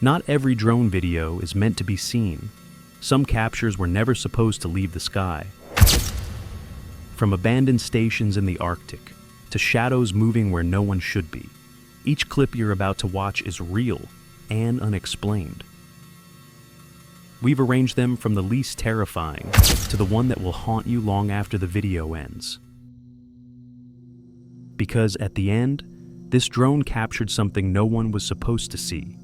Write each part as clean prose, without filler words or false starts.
Not every drone video is meant to be seen. Some captures were never supposed to leave the sky. From abandoned stations in the Arctic to shadows moving where no one should be, each clip you're about to watch is real and unexplained. We've arranged them from the least terrifying to the one that will haunt you long after the video ends. Because at the end, this drone captured something no one was supposed to see.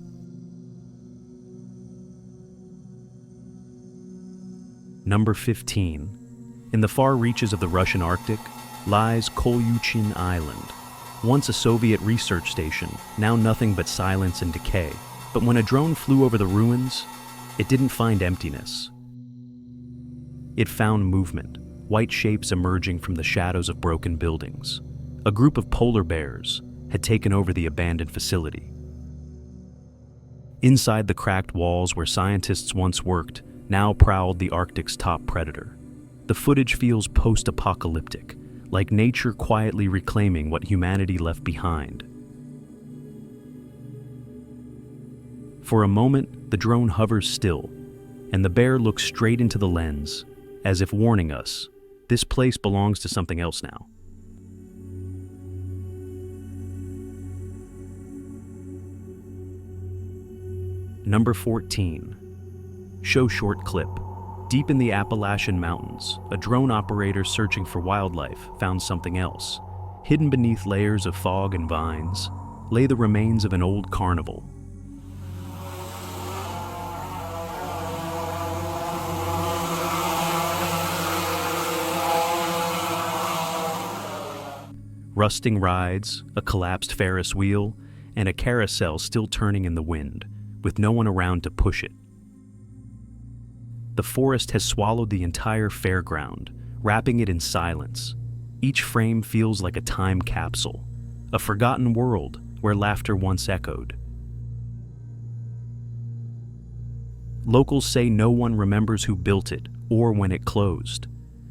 Number 15. In the far reaches of the Russian Arctic lies Kolyuchin Island, once a Soviet research station, now nothing but silence and decay. But when a drone flew over the ruins, it didn't find emptiness. It found movement, white shapes emerging from the shadows of broken buildings. A group of polar bears had taken over the abandoned facility. Inside the cracked walls where scientists once worked, now prowled the Arctic's top predator. The footage feels post-apocalyptic, like nature quietly reclaiming what humanity left behind. For a moment, the drone hovers still, and the bear looks straight into the lens, as if warning us, this place belongs to something else now. Number 14. Show short clip. Deep in the Appalachian Mountains, a drone operator searching for wildlife found something else. Hidden beneath layers of fog and vines lay the remains of an old carnival. Rusting rides, a collapsed Ferris wheel, and a carousel still turning in the wind, with no one around to push it. The forest has swallowed the entire fairground, wrapping it in silence. Each frame feels like a time capsule, a forgotten world where laughter once echoed. Locals say no one remembers who built it or when it closed,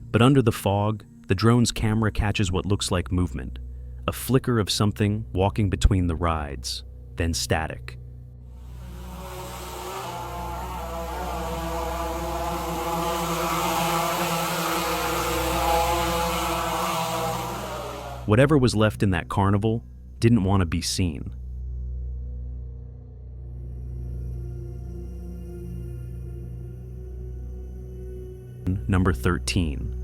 but under the fog, the drone's camera catches what looks like movement, a flicker of something walking between the rides, then static. Whatever was left in that carnival didn't want to be seen. Number 13.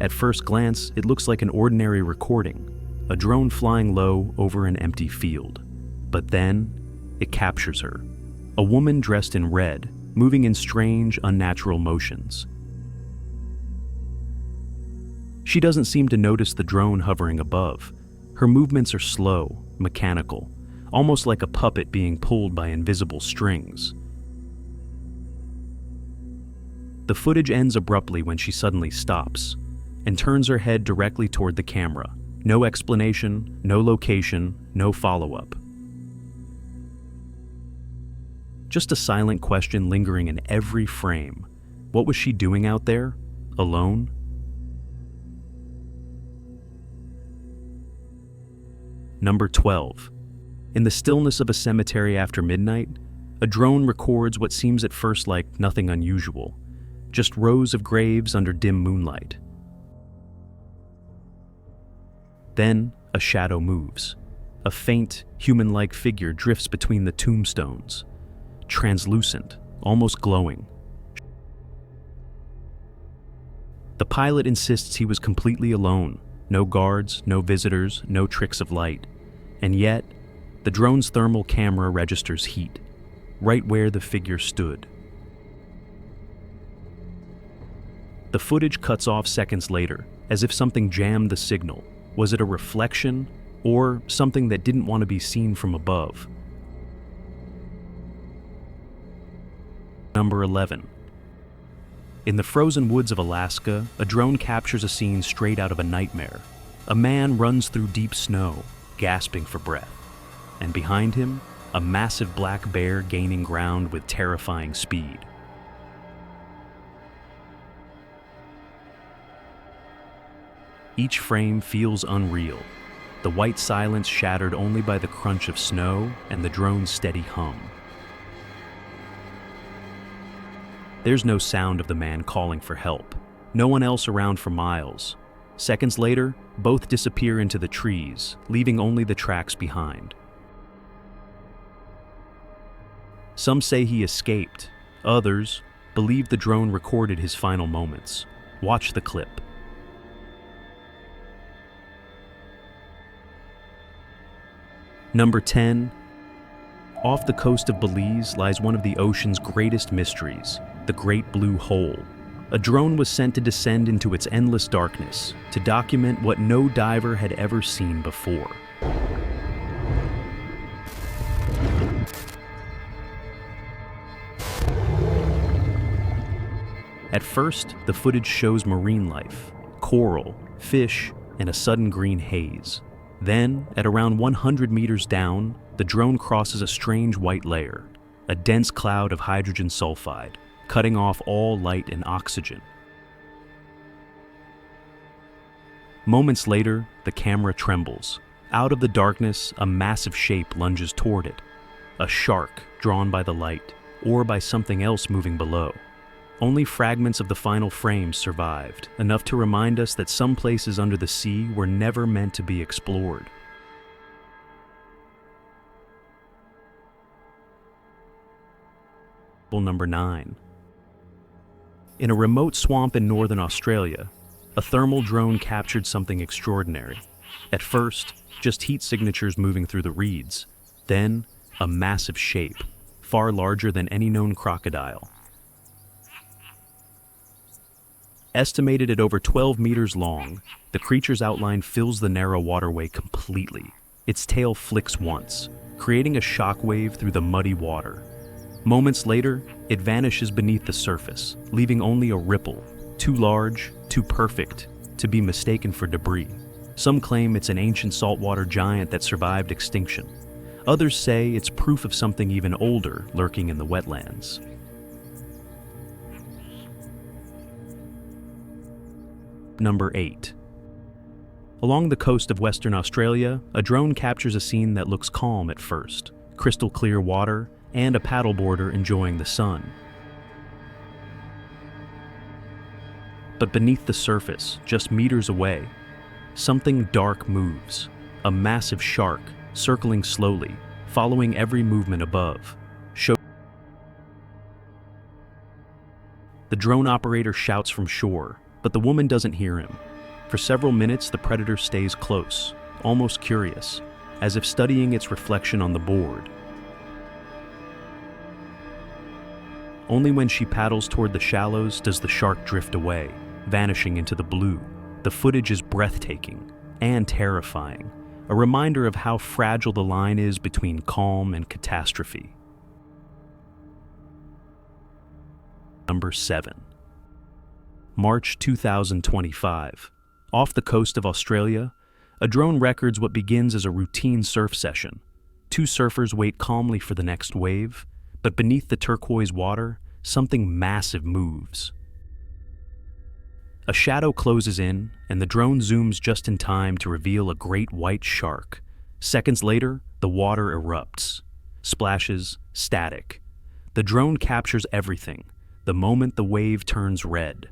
At first glance, it looks like an ordinary recording, a drone flying low over an empty field. But then, it captures her. A woman dressed in red, moving in strange, unnatural motions. She doesn't seem to notice the drone hovering above. Her movements are slow, mechanical, almost like a puppet being pulled by invisible strings. The footage ends abruptly when she suddenly stops and turns her head directly toward the camera. No explanation, no location, no follow-up. Just a silent question lingering in every frame. What was she doing out there, alone? Number 12. In the stillness of a cemetery after midnight, a drone records what seems at first like nothing unusual, just rows of graves under dim moonlight. Then, a shadow moves. A faint, human-like figure drifts between the tombstones, translucent, almost glowing. The pilot insists he was completely alone. No guards, no visitors, no tricks of light. And yet, the drone's thermal camera registers heat, right where the figure stood. The footage cuts off seconds later, as if something jammed the signal. Was it a reflection, or something that didn't want to be seen from above? Number 11. In the frozen woods of Alaska, a drone captures a scene straight out of a nightmare. A man runs through deep snow, gasping for breath, and behind him, a massive black bear gaining ground with terrifying speed. Each frame feels unreal, the white silence shattered only by the crunch of snow and the drone's steady hum. There's no sound of the man calling for help. No one else around for miles. Seconds later, both disappear into the trees, leaving only the tracks behind. Some say he escaped. Others believe the drone recorded his final moments. Watch the clip. Number 10. Off the coast of Belize lies one of the ocean's greatest mysteries, the Great Blue Hole. A drone was sent to descend into its endless darkness to document what no diver had ever seen before. At first, the footage shows marine life, coral, fish, and a sudden green haze. Then, at around 100 meters down, the drone crosses a strange white layer, a dense cloud of hydrogen sulfide, cutting off all light and oxygen. Moments later, the camera trembles. Out of the darkness, a massive shape lunges toward it. A shark drawn by the light, or by something else moving below. Only fragments of the final frame survived, enough to remind us that some places under the sea were never meant to be explored. Number 9. In a remote swamp in northern Australia, a thermal drone captured something extraordinary. At first, just heat signatures moving through the reeds. Then, a massive shape, far larger than any known crocodile. Estimated at over 12 meters long, the creature's outline fills the narrow waterway completely. Its tail flicks once, creating a shockwave through the muddy water. Moments later, it vanishes beneath the surface, leaving only a ripple, too large, too perfect, to be mistaken for debris. Some claim it's an ancient saltwater giant that survived extinction. Others say it's proof of something even older lurking in the wetlands. Number 8. Along the coast of Western Australia, a drone captures a scene that looks calm at first. Crystal clear water, and a paddleboarder enjoying the sun. But beneath the surface, just meters away, something dark moves. A massive shark, circling slowly, following every movement above. The drone operator shouts from shore, but the woman doesn't hear him. For several minutes, the predator stays close, almost curious, as if studying its reflection on the board. Only when she paddles toward the shallows does the shark drift away, vanishing into the blue. The footage is breathtaking and terrifying, a reminder of how fragile the line is between calm and catastrophe. Number 7. March 2025. Off the coast of Australia, a drone records what begins as a routine surf session. Two surfers wait calmly for the next wave, but beneath the turquoise water, something massive moves. A shadow closes in, and the drone zooms just in time to reveal a great white shark. Seconds later, the water erupts. Splashes, static. The drone captures everything, the moment the wave turns red.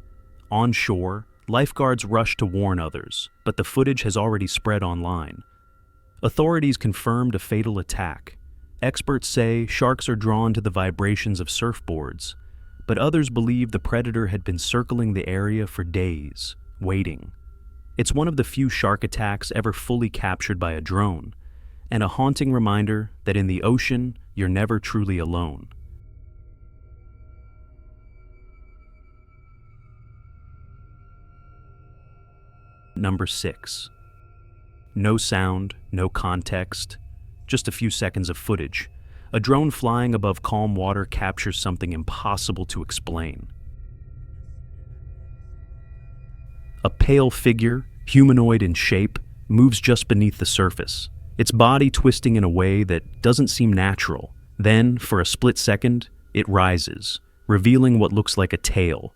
On shore, lifeguards rush to warn others, but the footage has already spread online. Authorities confirmed a fatal attack. Experts say sharks are drawn to the vibrations of surfboards, but others believe the predator had been circling the area for days, waiting. It's one of the few shark attacks ever fully captured by a drone, and a haunting reminder that in the ocean, you're never truly alone. Number 6. No sound, no context, just a few seconds of footage. A drone flying above calm water captures something impossible to explain. A pale figure, humanoid in shape, moves just beneath the surface, its body twisting in a way that doesn't seem natural. Then, for a split second, it rises, revealing what looks like a tail.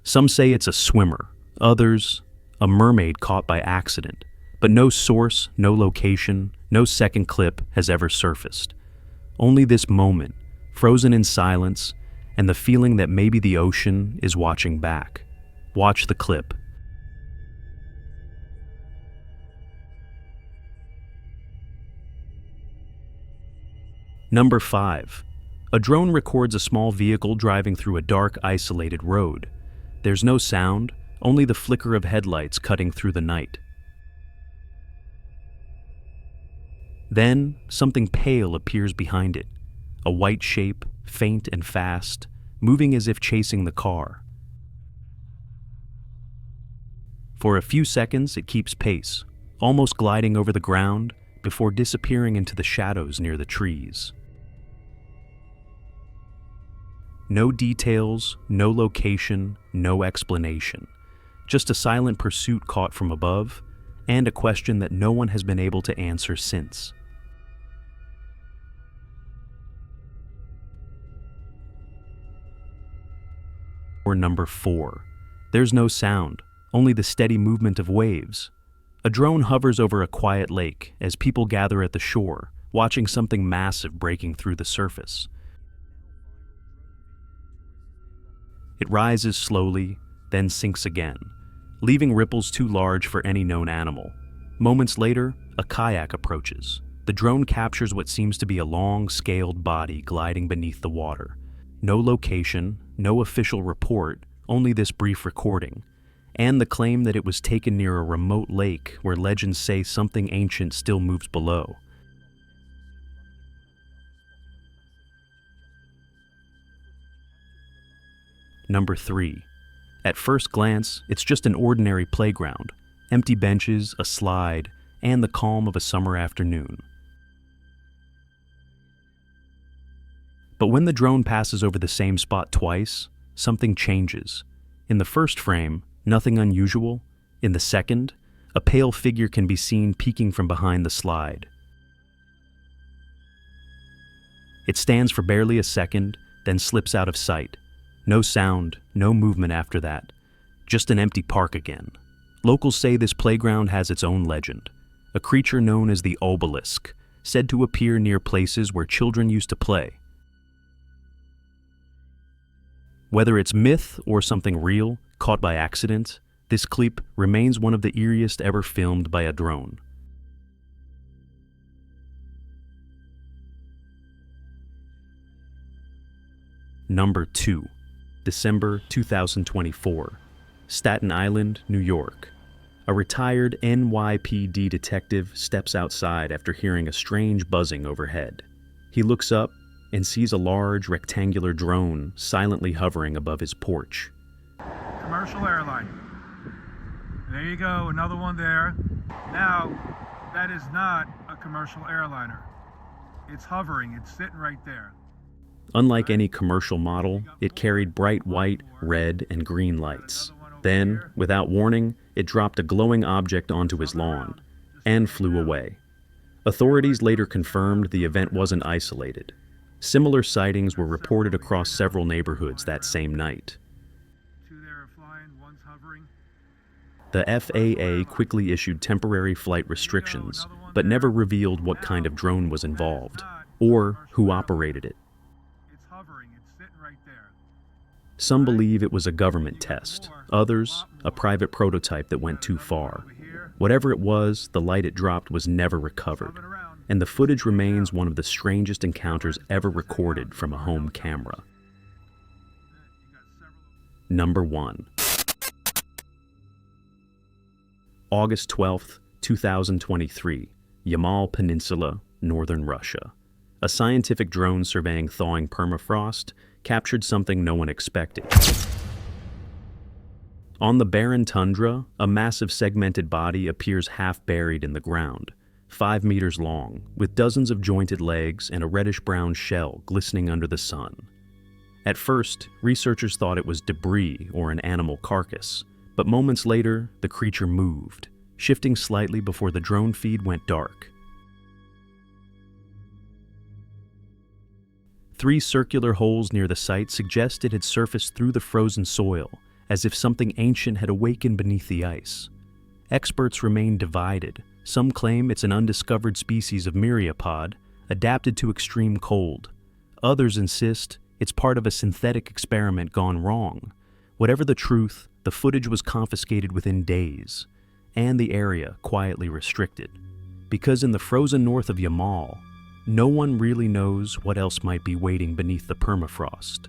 Some say it's a swimmer, others, a mermaid caught by accident. But no source, no location, no second clip has ever surfaced. Only this moment, frozen in silence, and the feeling that maybe the ocean is watching back. Watch the clip. Number 5. A drone records a small vehicle driving through a dark, isolated road. There's no sound, only the flicker of headlights cutting through the night. Then, something pale appears behind it. A white shape, faint and fast, moving as if chasing the car. For a few seconds, it keeps pace, almost gliding over the ground before disappearing into the shadows near the trees. No details, no location, no explanation. Just a silent pursuit caught from above, and a question that no one has been able to answer since. Or number 4. There's no sound, only the steady movement of waves. A drone hovers over a quiet lake as people gather at the shore, watching something massive breaking through the surface. It rises slowly, then sinks again, leaving ripples too large for any known animal. Moments later, a kayak approaches. The drone captures what seems to be a long, scaled body gliding beneath the water. No location, no official report, only this brief recording, and the claim that it was taken near a remote lake where legends say something ancient still moves below. Number 3. At first glance, it's just an ordinary playground. Empty benches, a slide, and the calm of a summer afternoon. But when the drone passes over the same spot twice, something changes. In the first frame, nothing unusual. In the second, a pale figure can be seen peeking from behind the slide. It stands for barely a second, then slips out of sight. No sound, no movement after that. Just an empty park again. Locals say this playground has its own legend. A creature known as the obelisk, said to appear near places where children used to play. Whether it's myth or something real, caught by accident, this clip remains one of the eeriest ever filmed by a drone. Number 2. December 2024. Staten Island, New York. A retired NYPD detective steps outside after hearing a strange buzzing overhead. He looks up and sees a large rectangular drone silently hovering above his porch. Commercial airline. There you go, another one there. Now, that is not a commercial airliner. It's hovering, it's sitting right there. Unlike any commercial model, it carried bright white, red, and green lights. Then, without warning, it dropped a glowing object onto his lawn and flew away. Authorities later confirmed the event wasn't isolated. Similar sightings were reported across several neighborhoods that same night. The FAA quickly issued temporary flight restrictions, but never revealed what kind of drone was involved, or who operated it. Some believe it was a government test, others, a private prototype that went too far. Whatever it was, the light it dropped was never recovered, and the footage remains one of the strangest encounters ever recorded from a home camera. Number 1. August 12, 2023, Yamal Peninsula, northern Russia. A scientific drone surveying thawing permafrost captured something no one expected. On the barren tundra, a massive segmented body appears half buried in the ground, 5 meters long, with dozens of jointed legs and a reddish-brown shell glistening under the sun. At first, researchers thought it was debris or an animal carcass, but moments later, the creature moved, shifting slightly before the drone feed went dark. 3 circular holes near the site suggest it had surfaced through the frozen soil, as if something ancient had awakened beneath the ice. Experts remain divided. Some claim it's an undiscovered species of myriapod, adapted to extreme cold. Others insist it's part of a synthetic experiment gone wrong. Whatever the truth, the footage was confiscated within days, and the area quietly restricted. Because in the frozen north of Yamal, no one really knows what else might be waiting beneath the permafrost.